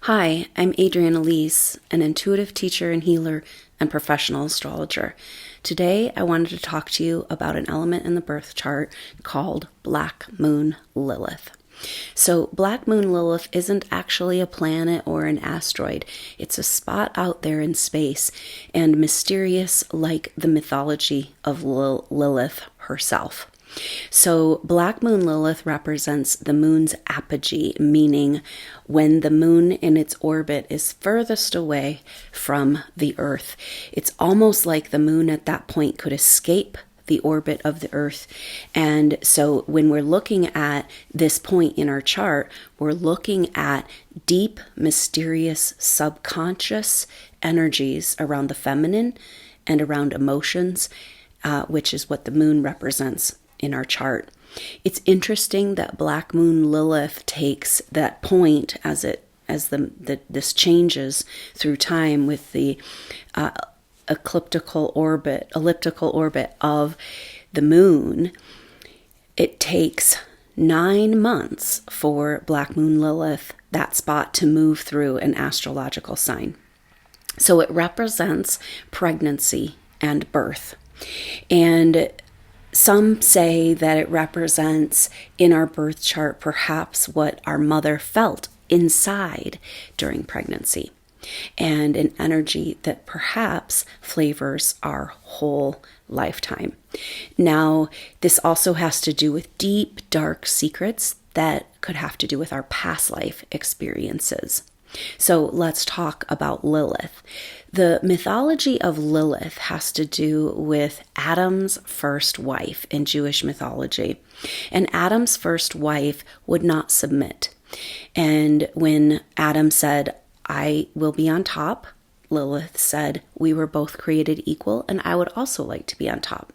Hi, I'm Adrienne Elise, an intuitive teacher and healer and professional astrologer. Today, I wanted to talk to you about an element in the birth chart called Black Moon Lilith. So, Black Moon Lilith isn't actually a planet or an asteroid. It's a spot out there in space and mysterious like the mythology of Lilith herself. So Black Moon Lilith represents the moon's apogee, meaning when the moon in its orbit is furthest away from the earth. It's almost like the moon at that point could escape the orbit of the earth. And so when we're looking at this point in our chart, we're looking at deep, mysterious, subconscious energies around the feminine and around emotions, which is what the moon represents in our chart. It's interesting that Black Moon Lilith takes that point as this changes through time with the elliptical orbit of the moon. It takes 9 months for Black Moon Lilith, that spot, to move through an astrological sign. So it represents pregnancy and birth. And some say that it represents in our birth chart perhaps what our mother felt inside during pregnancy, and an energy that perhaps flavors our whole lifetime. Now, this also has to do with deep, dark secrets that could have to do with our past life experiences. So let's talk about Lilith. The mythology of Lilith has to do with Adam's first wife in Jewish mythology. And Adam's first wife would not submit. And when Adam said, "I will be on top," Lilith said, "We were both created equal, and I would also like to be on top."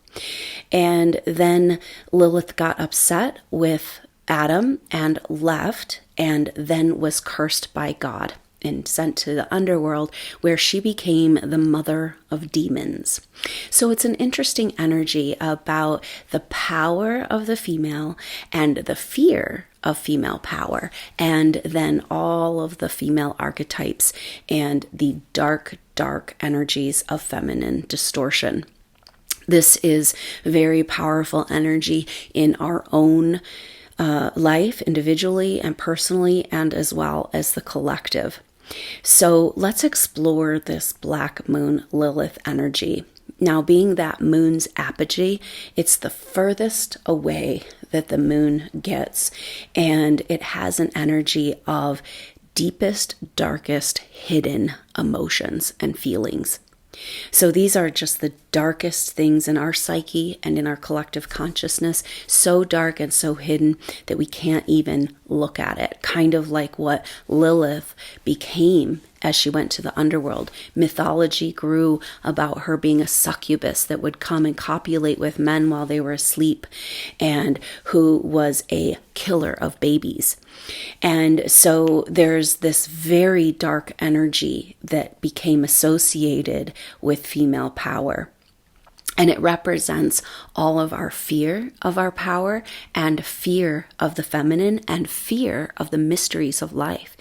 And then Lilith got upset with Adam and left, and then was cursed by God and sent to the underworld, where she became the mother of demons. So it's an interesting energy about the power of the female and the fear of female power, and then all of the female archetypes and the dark, dark energies of feminine distortion. This is very powerful energy in our own life, individually and personally, and as well as the collective. So let's explore this Black Moon Lilith energy. Now, being that moon's apogee, it's the furthest away that the moon gets, and it has an energy of deepest, darkest, hidden emotions and feelings. So these are just the darkest things in our psyche and in our collective consciousness, so dark and so hidden that we can't even look at it. Kind of like what Lilith became as she went to the underworld. Mythology grew about her being a succubus that would come and copulate with men while they were asleep, and who was a killer of babies. And so there's this very dark energy that became associated with female power. And it represents all of our fear of our power, and fear of the feminine, and fear of the mysteries of life.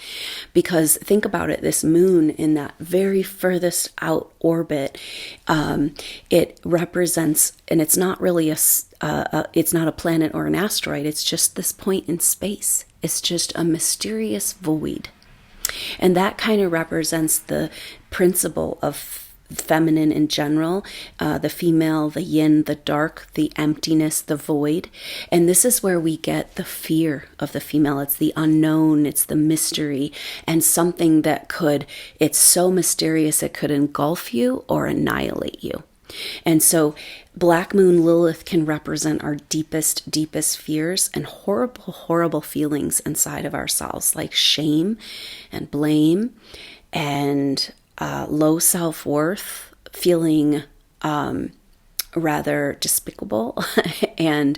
Because think about it, this moon in that very furthest out orbit, it represents, and it's not really it's not a planet or an asteroid, it's just this point in space. It's just a mysterious void. And that kind of represents the principle of feminine in general, the female, the yin, the dark, the emptiness, the void. And this is where we get the fear of the female. It's the unknown, it's the mystery, and something that it's so mysterious it could engulf you or annihilate you. And so Black Moon Lilith can represent our deepest, deepest fears and horrible, horrible feelings inside of ourselves, like shame and blame and low self-worth, feeling rather despicable and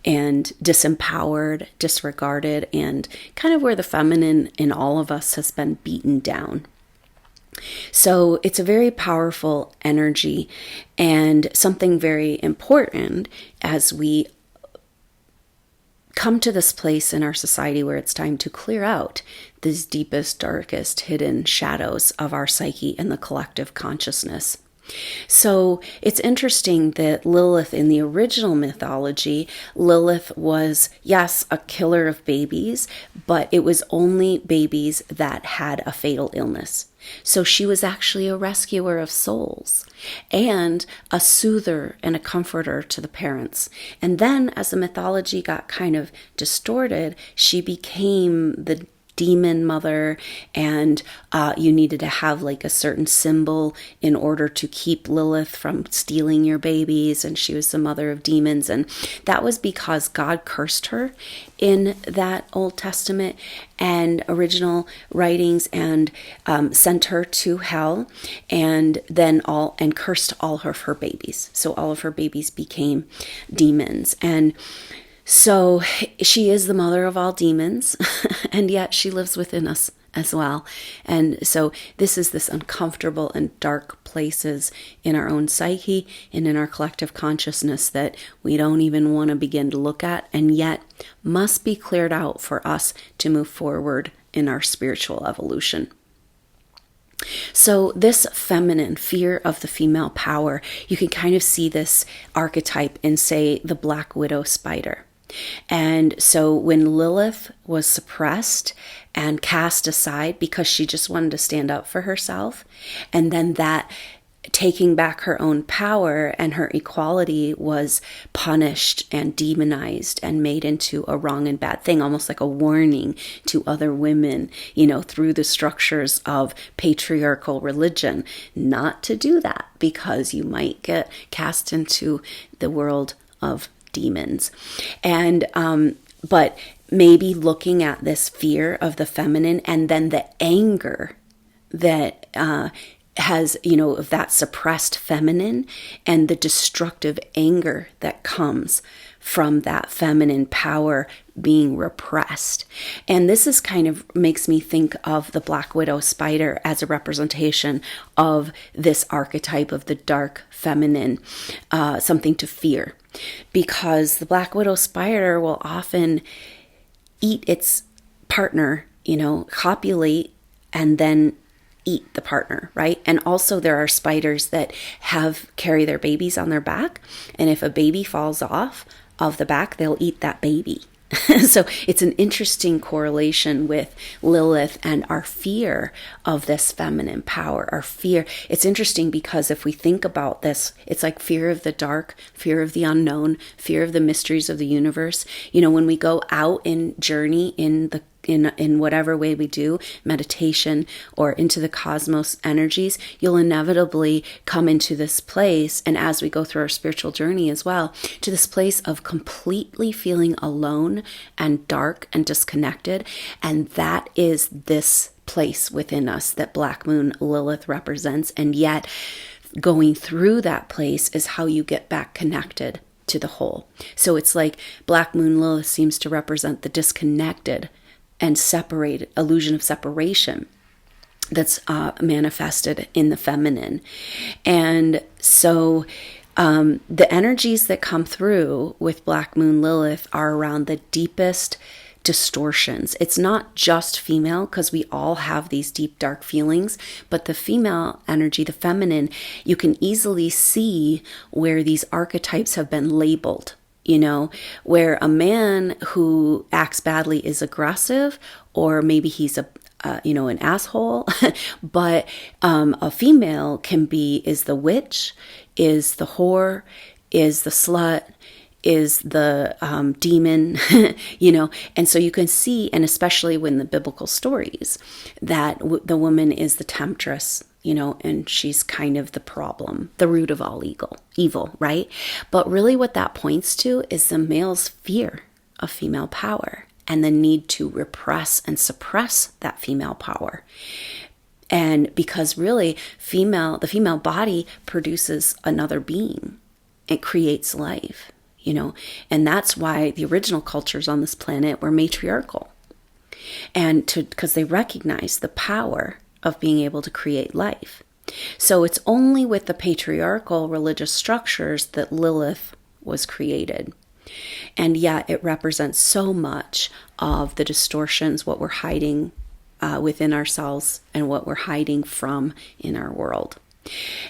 disempowered, disregarded, and kind of where the feminine in all of us has been beaten down. So it's a very powerful energy, and something very important as we come to this place in our society where it's time to clear out these deepest, darkest, hidden shadows of our psyche and the collective consciousness. So it's interesting that Lilith, in the original mythology, Lilith was, yes, a killer of babies, but it was only babies that had a fatal illness. So she was actually a rescuer of souls and a soother and a comforter to the parents. And then as the mythology got kind of distorted, she became the demon mother, and you needed to have like a certain symbol in order to keep Lilith from stealing your babies, and she was the mother of demons. And that was because God cursed her in that Old Testament and original writings, and sent her to hell, and then cursed all of her babies. So all of her babies became demons. And so she is the mother of all demons, and yet she lives within us as well. And so this is this uncomfortable and dark places in our own psyche and in our collective consciousness that we don't even want to begin to look at, and yet must be cleared out for us to move forward in our spiritual evolution. So this feminine fear of the female power, you can kind of see this archetype in, say, the black widow spider. And so when Lilith was suppressed and cast aside because she just wanted to stand up for herself, and then that taking back her own power and her equality was punished and demonized and made into a wrong and bad thing, almost like a warning to other women, through the structures of patriarchal religion, not to do that because you might get cast into the world of demons. And but maybe looking at this fear of the feminine, and then the anger that has, of that suppressed feminine, and the destructive anger that comes from that feminine power being repressed. And this is kind of makes me think of the black widow spider as a representation of this archetype of the dark feminine, something to fear. Because the black widow spider will often eat its partner, copulate, and then eat the partner, right? And also there are spiders that carry their babies on their back, and if a baby falls off of the back, they'll eat that baby. So it's an interesting correlation with Lilith and our fear of this feminine power, our fear. It's interesting because if we think about this, it's like fear of the dark, fear of the unknown, fear of the mysteries of the universe. When we go out and journey in whatever way we do, meditation or into the cosmos energies, you'll inevitably come into this place, and as we go through our spiritual journey as well, to this place of completely feeling alone and dark and disconnected. And that is this place within us that Black Moon Lilith represents. And yet going through that place is how you get back connected to the whole. So it's like Black Moon Lilith seems to represent the disconnected and separated illusion of separation that's manifested in the feminine. And so the energies that come through with Black Moon Lilith are around the deepest distortions. It's not just female, because we all have these deep, dark feelings, but the female energy, the feminine, you can easily see where these archetypes have been labeled. Where a man who acts badly is aggressive, or maybe he's an asshole, but a female is the witch, is the whore, is the slut, is the demon, and so you can see, and especially when the biblical stories, that the woman is the temptress, and she's kind of the problem, the root of all evil, right? But really what that points to is the male's fear of female power and the need to repress and suppress that female power. And because really the female body produces another being. It creates life, and that's why the original cultures on this planet were matriarchal. And because they recognize the power of being able to create life. So it's only with the patriarchal religious structures that Lilith was created. And yet it represents so much of the distortions, what we're hiding within ourselves and what we're hiding from in our world.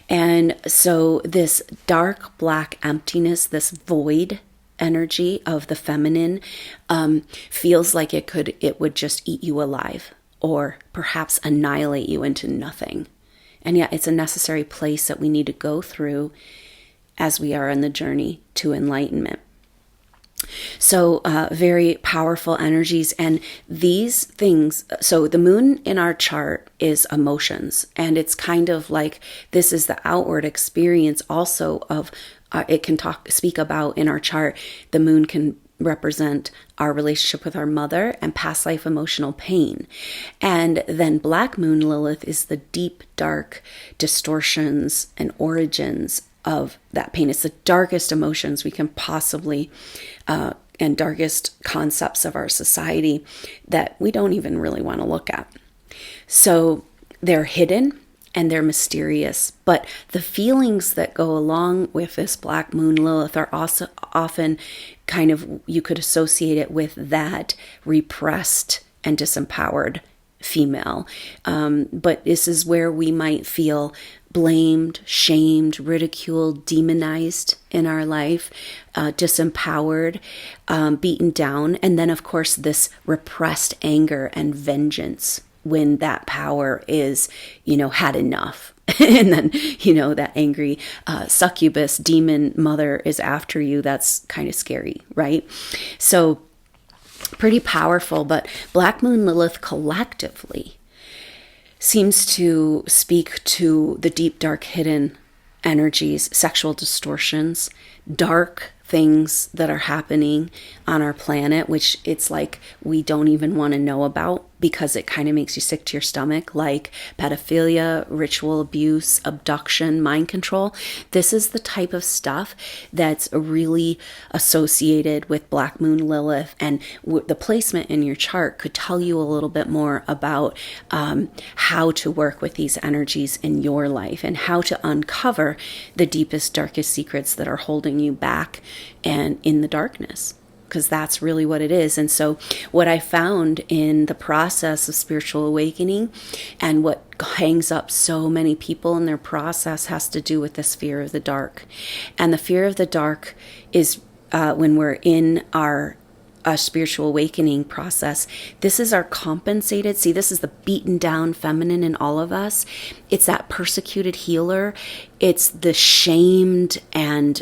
And so this dark black emptiness, this void energy of the feminine, feels like it would just eat you alive or perhaps annihilate you into nothing. And yet it's a necessary place that we need to go through as we are on the journey to enlightenment. So very powerful energies. And these things, so the moon in our chart is emotions. And it's kind of like this is the outward experience also of, it can speak about in our chart, the moon can represent our relationship with our mother and past life emotional pain. And then Black Moon Lilith is the deep, dark distortions and origins of that pain. It's the darkest emotions we can possibly, and darkest concepts of our society that we don't even really want to look at. So they're hidden and they're mysterious, but the feelings that go along with this Black Moon Lilith are also often kind of, you could associate it with that repressed and disempowered female. But this is where we might feel blamed, shamed, ridiculed, demonized in our life, disempowered, beaten down. And then, of course, this repressed anger and vengeance when that power is, had enough. And then, that angry succubus demon mother is after you. That's kind of scary, right? So pretty powerful, but Black Moon Lilith collectively seems to speak to the deep, dark, hidden energies, sexual distortions, dark things that are happening on our planet, which it's like we don't even want to know about because it kind of makes you sick to your stomach, like pedophilia, ritual abuse, abduction, mind control. This is the type of stuff that's really associated with Black Moon Lilith, and the placement in your chart could tell you a little bit more about how to work with these energies in your life and how to uncover the deepest, darkest secrets that are holding you back and in the darkness, because that's really what it is. And so what I found in the process of spiritual awakening and what hangs up so many people in their process has to do with this fear of the dark. And the fear of the dark is when we're in our spiritual awakening process, this is our compensated, this is the beaten down feminine in all of us. It's that persecuted healer. It's the shamed and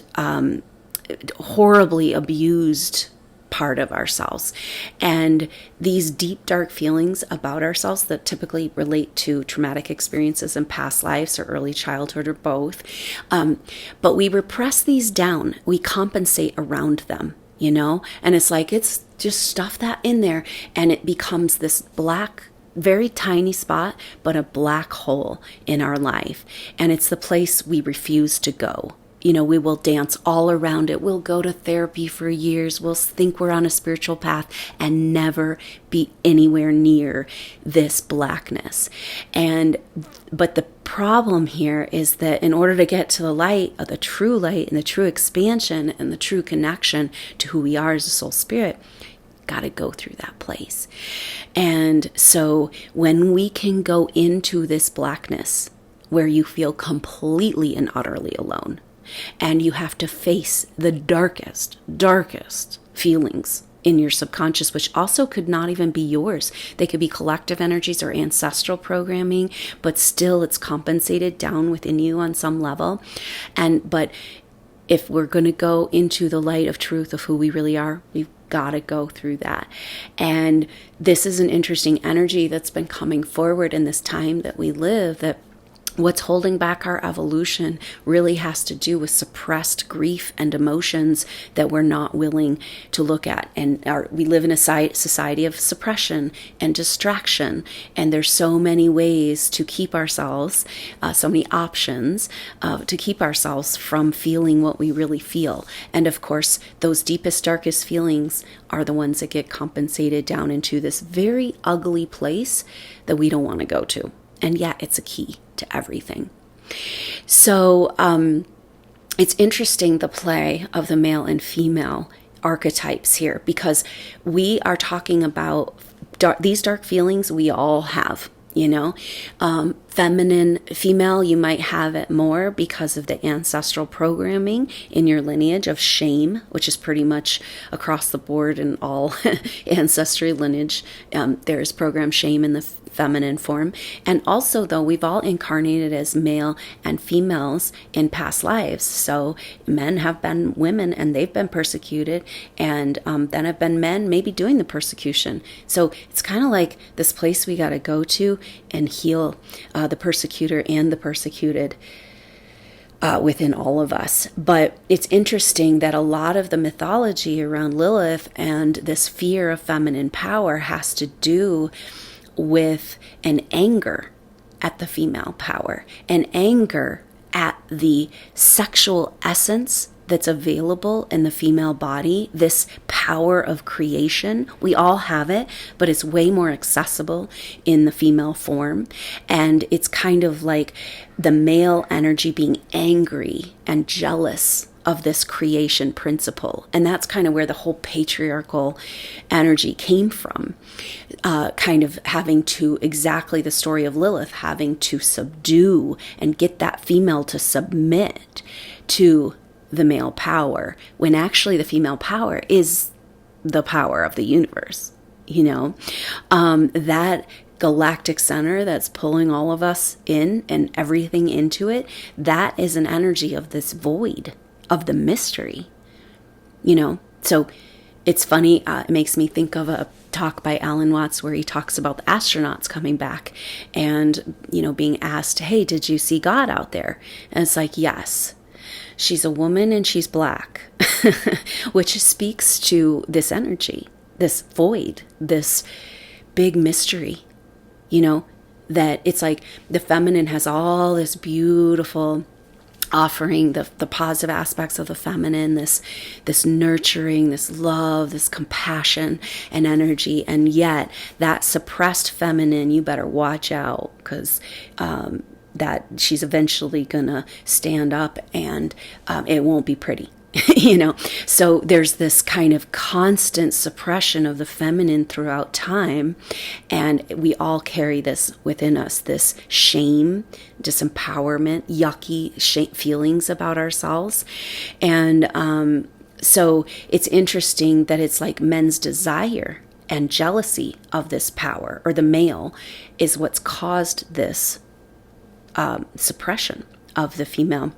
horribly abused part of ourselves. And these deep, dark feelings about ourselves that typically relate to traumatic experiences in past lives or early childhood or both. But we repress these down. We compensate around them, and it's like, it's just stuff that in there and it becomes this black, very tiny spot, but a black hole in our life. And it's the place we refuse to go. We will dance all around it. We'll go to therapy for years. We'll think we're on a spiritual path and never be anywhere near this blackness. But the problem here is that in order to get to the light and the true expansion and the true connection to who we are as a soul spirit, got to go through that place. And so when we can go into this blackness where you feel completely and utterly alone, and you have to face the darkest feelings in your subconscious, which also could not even be yours. They could be collective energies or ancestral programming, but still it's compensated down within you on some level. But if we're going to go into the light of truth of who we really are, we've got to go through that. And this is an interesting energy that's been coming forward in this time that we live, that what's holding back our evolution really has to do with suppressed grief and emotions that we're not willing to look at. And we live in a society of suppression and distraction. And there's so many ways to keep ourselves, so many options to keep ourselves from feeling what we really feel. And of course, those deepest, darkest feelings are the ones that get compensated down into this very ugly place that we don't want to go to. And yet it's a key to everything. So it's interesting, the play of the male and female archetypes here, because we are talking about these dark feelings we all have. Feminine, female, you might have it more because of the ancestral programming in your lineage of shame, which is pretty much across the board in all ancestry lineage. There's programmed shame in the feminine form. And also, though, we've all incarnated as male and females in past lives. So men have been women and they've been persecuted, and then have been men maybe doing the persecution. So it's kind of like this place we got to go to and heal the persecutor and the persecuted within all of us. But it's interesting that a lot of the mythology around Lilith and this fear of feminine power has to do with an anger at the female power, an anger at the sexual essence that's available in the female body, this power of creation. We all have it, but it's way more accessible in the female form. And it's kind of like the male energy being angry and jealous of this creation principle. And that's kind of where the whole patriarchal energy came from. Kind of having to, exactly the story of Lilith, having to subdue and get that female to submit to the male power, when actually the female power is the power of the universe. That galactic center that's pulling all of us in and everything into it, that is an energy of this void, of the mystery. So it's funny, it makes me think of a talk by Alan Watts where he talks about the astronauts coming back and being asked, hey, did you see God out there? And it's like, yes. She's a woman and she's black, which speaks to this energy, this void, this big mystery, that it's like the feminine has all this beautiful offering, the positive aspects of the feminine, this nurturing, this love, this compassion and energy. And yet that suppressed feminine, you better watch out, because that she's eventually gonna stand up and it won't be pretty. So there's this kind of constant suppression of the feminine throughout time, and we all carry this within us, this shame, disempowerment, yucky feelings about ourselves. And so it's interesting that it's like men's desire and jealousy of this power, or the male, is what's caused this suppression of the female.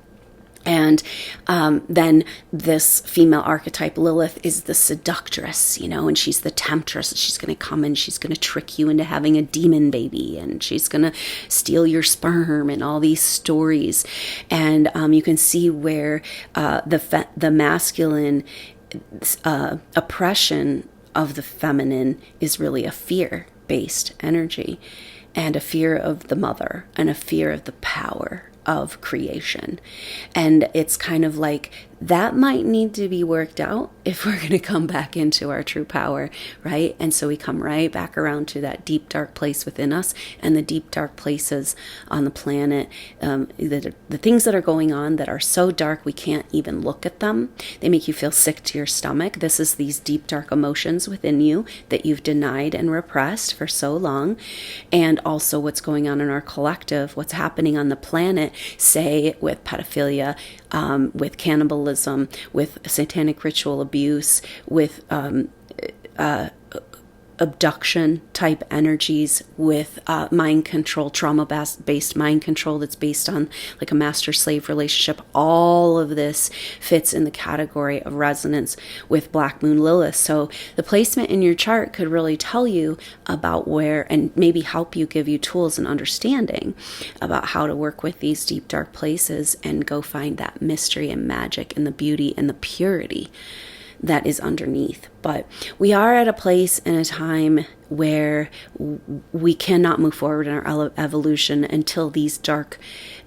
And then this female archetype, Lilith, is the seductress, and she's the temptress. She's going to come and she's going to trick you into having a demon baby, and she's going to steal your sperm, and all these stories. And you can see where the masculine oppression of the feminine is really a fear-based energy, and a fear of the mother, and a fear of the power of creation. And it's kind of like that might need to be worked out if we're going to come back into our true power, right? And so we come right back around to that deep dark place within us, and the deep dark places on the planet, the things that are going on that are so dark we can't even look at them. They make you feel sick to your stomach. This is these deep dark emotions within you that you've denied and repressed for so long. And also what's going on in our collective, what's happening on the planet, say with pedophilia, with cannibalism, with satanic ritual abuse, with abduction type energies, with mind control, trauma-based mind control that's based on like a master-slave relationship. All of this fits in the category of resonance with Black Moon Lilith. So the placement in your chart could really tell you about where, and maybe help you, give you tools and understanding about how to work with these deep dark places and go find that mystery and magic and the beauty and the purity that is underneath. But we are at a place and a time where we cannot move forward in our evolution until these dark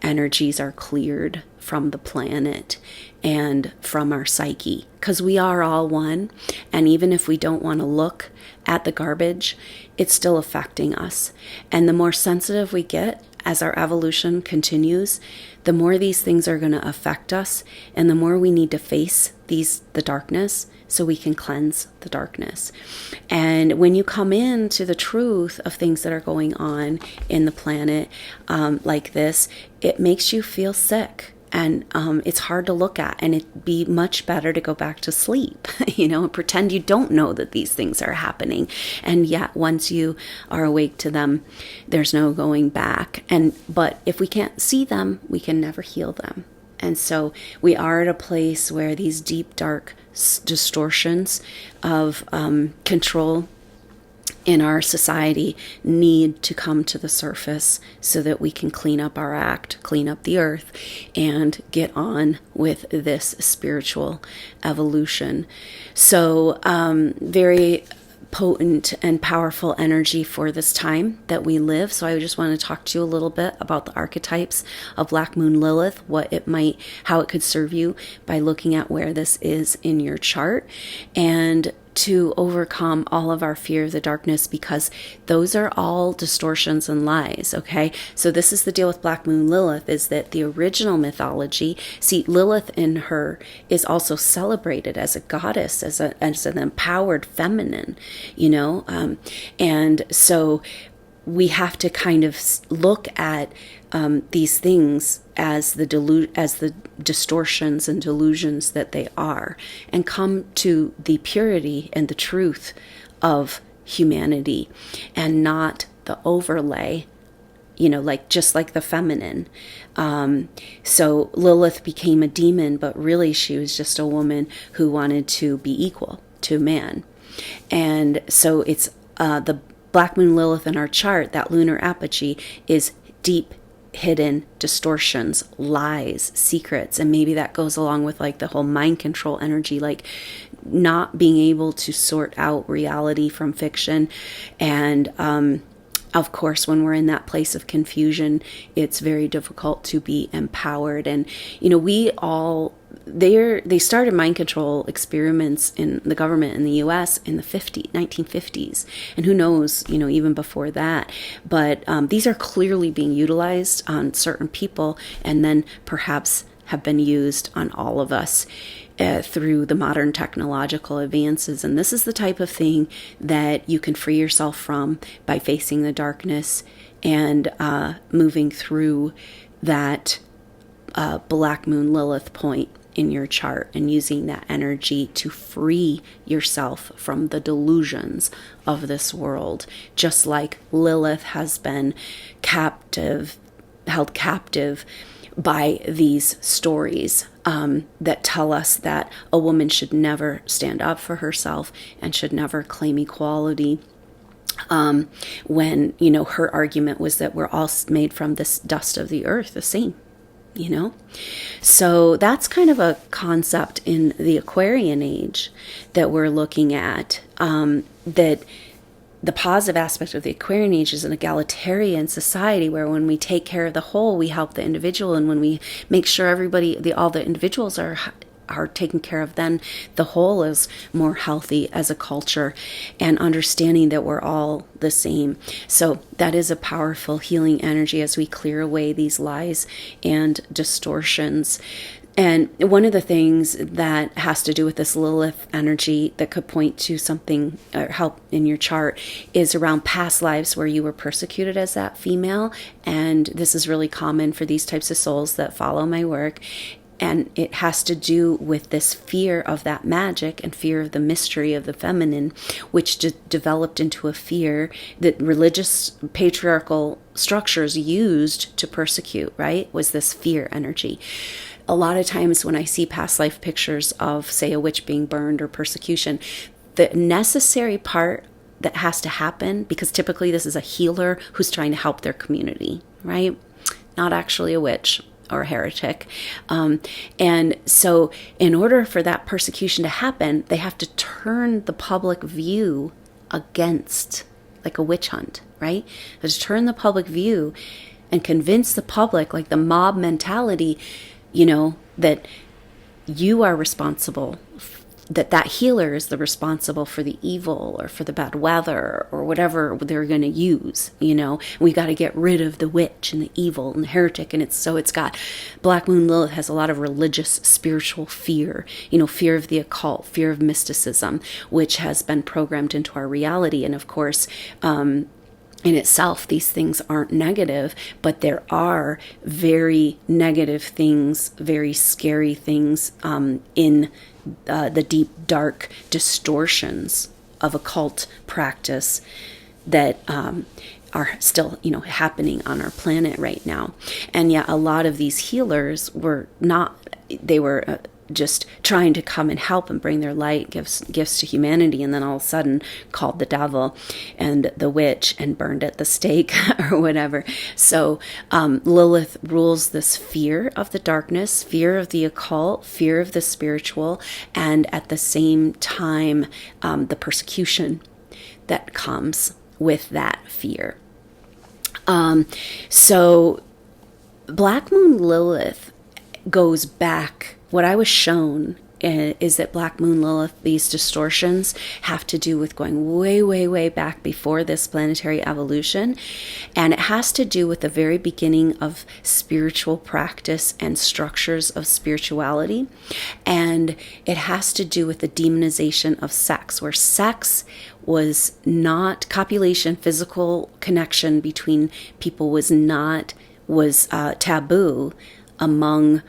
energies are cleared from the planet and from our psyche, because we are all one. And even if we don't want to look at the garbage, it's still affecting us. And the more sensitive we get as our evolution continues, the more these things are going to affect us, and the more we need to face the darkness so we can cleanse the darkness. And when you come into the truth of things that are going on in the planet like this, it makes you feel sick. And it's hard to look at, and it'd be much better to go back to sleep, and pretend you don't know that these things are happening. And yet, once you are awake to them, there's no going back. But if we can't see them, we can never heal them. And so we are at a place where these deep, dark distortions of control in our society need to come to the surface so that we can clean up our act, clean up the earth, and get on with this spiritual evolution. So very potent and powerful energy for this time that we live. So I just want to talk to you a little bit about the archetypes of Black Moon Lilith, how it could serve you by looking at where this is in your chart, and to overcome all of our fear of the darkness, because those are all distortions and lies, okay? So this is the deal with Black Moon Lilith, is that the original mythology, see, Lilith in her is also celebrated as a goddess, as an empowered feminine, and so we have to kind of look at these things as the distortions and delusions that they are, and come to the purity and the truth of humanity, and not the overlay, just like the feminine. So Lilith became a demon, but really she was just a woman who wanted to be equal to man. And so it's the Black Moon Lilith in our chart, that lunar apogee, is deep hidden distortions, lies, secrets. And maybe that goes along with like the whole mind control energy, like not being able to sort out reality from fiction. And of course, when we're in that place of confusion, it's very difficult to be empowered. And they started mind control experiments in the government in the US in the 1950s, and who knows, even before that. But these are clearly being utilized on certain people, and then perhaps have been used on all of us through the modern technological advances. And this is the type of thing that you can free yourself from by facing the darkness and moving through that Black Moon Lilith point in your chart, and using that energy to free yourself from the delusions of this world, just like Lilith has been held captive by these stories that tell us that a woman should never stand up for herself and should never claim equality. When, her argument was that we're all made from this dust of the earth, the same. So that's kind of a concept in the Aquarian age that we're looking at, that the positive aspect of the Aquarian age is an egalitarian society where when we take care of the whole, we help the individual. And when we make sure all the individuals are taken care of, then the whole is more healthy as a culture, and understanding that we're all the same. So that is a powerful healing energy as we clear away these lies and distortions. And one of the things that has to do with this Lilith energy that could point to something or help in your chart is around past lives where you were persecuted as that female. And this is really common for these types of souls that follow my work. And it has to do with this fear of that magic and fear of the mystery of the feminine, which developed into a fear that religious patriarchal structures used to persecute, right? Was this fear energy. A lot of times when I see past life pictures of, say, a witch being burned or persecution, the necessary part that has to happen, because typically this is a healer who's trying to help their community, right? Not actually a witch or a heretic. And so in order for that persecution to happen, they have to turn the public view against, like a witch hunt, right? They have to turn the public view and convince the public, like the mob mentality, that you are responsible. that healer is the responsible for the evil or for the bad weather or whatever they're going to use. We got to get rid of the witch and the evil and the heretic. And it's got Black Moon Lilith has a lot of religious, spiritual fear, fear of the occult, fear of mysticism, which has been programmed into our reality. And of course, in itself, these things aren't negative, but there are very negative things, very scary things in the deep, dark distortions of occult practice that are still, happening on our planet right now. And yet a lot of these healers were not, they were just trying to come and help and bring their light, gifts to humanity, and then all of a sudden called the devil and the witch and burned at the stake or whatever. So Lilith rules this fear of the darkness, fear of the occult, fear of the spiritual, and at the same time the persecution that comes with that fear. So Black Moon Lilith goes back. What I was shown is that Black Moon Lilith, these distortions, have to do with going way, way, way back before this planetary evolution. And it has to do with the very beginning of spiritual practice and structures of spirituality. And it has to do with the demonization of sex, where sex was not, copulation, physical connection between people was taboo among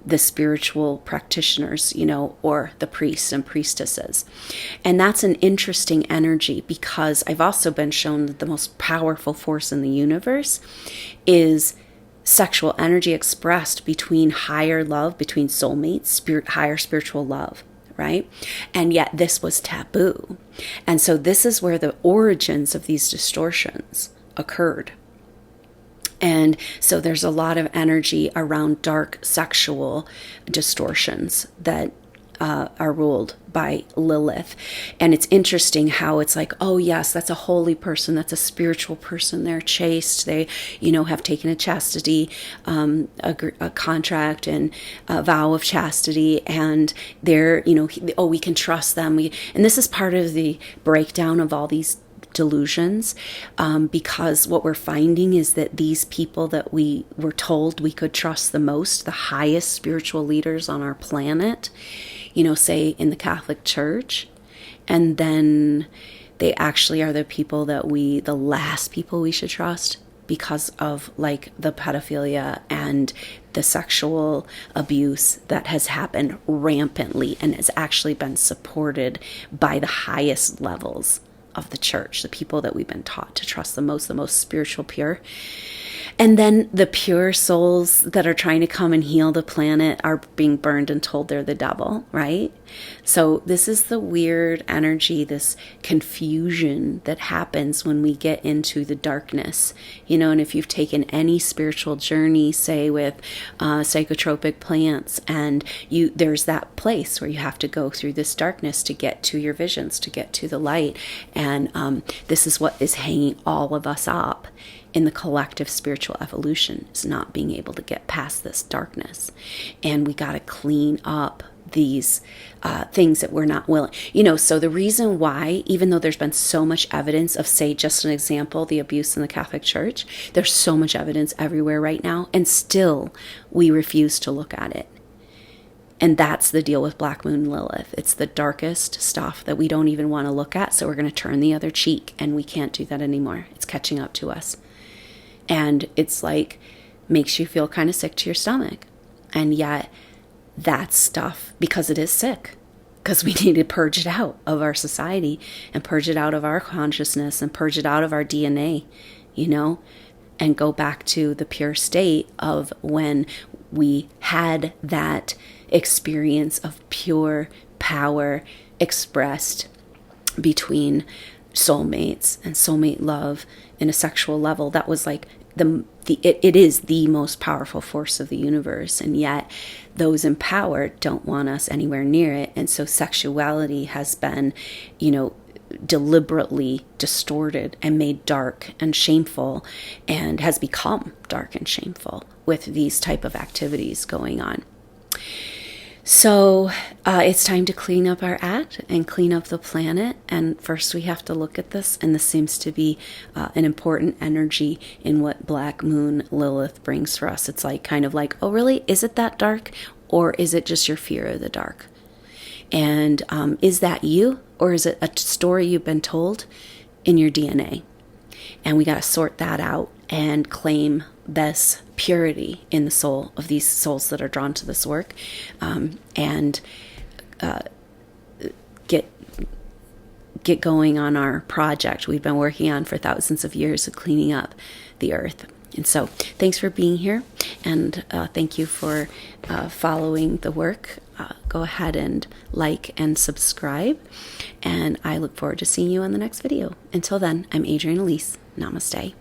the spiritual practitioners, or the priests and priestesses. And that's an interesting energy, because I've also been shown that the most powerful force in the universe is sexual energy expressed between higher love, between soulmates, higher spiritual love, right? And yet this was taboo. And so this is where the origins of these distortions occurred. And so there's a lot of energy around dark sexual distortions that are ruled by Lilith. And it's interesting how it's like, oh yes, that's a holy person, that's a spiritual person, they're chaste, they have taken a chastity a contract and a vow of chastity, and they're we can trust them. And this is part of the breakdown of all these delusions, because what we're finding is that these people that we were told we could trust the most, the highest spiritual leaders on our planet, say in the Catholic Church, and then they actually are the people that the last people we should trust, because of like the pedophilia and the sexual abuse that has happened rampantly and has actually been supported by the highest levels of the church, the people that we've been taught to trust the most spiritual, pure. And then the pure souls that are trying to come and heal the planet are being burned and told they're the devil, right? So this is the weird energy, this confusion that happens when we get into the darkness, and if you've taken any spiritual journey, say with psychotropic plants, and there's that place where you have to go through this darkness to get to your visions, to get to the light. And this is what is hanging all of us up in the collective spiritual evolution, is not being able to get past this darkness. And we got to clean up these things that we're not willing. So the reason why, even though there's been so much evidence of, say, just an example, the abuse in the Catholic Church, there's so much evidence everywhere right now, and still we refuse to look at it. And that's the deal with Black Moon Lilith. It's the darkest stuff that we don't even want to look at, so we're going to turn the other cheek, and we can't do that anymore. It's catching up to us. And it's like, makes you feel kind of sick to your stomach. And yet that stuff, because it is sick, because we need to purge it out of our society and purge it out of our consciousness and purge it out of our DNA, and go back to the pure state of when we had that experience of pure power expressed between soulmates and soulmate love in a sexual level. That was like it is the most powerful force of the universe, and yet those in power don't want us anywhere near it. And so sexuality has been deliberately distorted and made dark and shameful, and has become dark and shameful with these type of activities going on. So it's time to clean up our act and clean up the planet. And first we have to look at this. And this seems to be an important energy in what Black Moon Lilith brings for us. It's like kind of like, oh, really? Is it that dark? Or is it just your fear of the dark? And is that you? Or is it a story you've been told in your DNA? And we got to sort that out and claim this purity in the soul of these souls that are drawn to this work, and get going on our project we've been working on for thousands of years of cleaning up the earth. And so thanks for being here, and thank you for following the work. Go ahead and like and subscribe, and I look forward to seeing you on the next video. Until then, I'm Adrienne Elise. Namaste.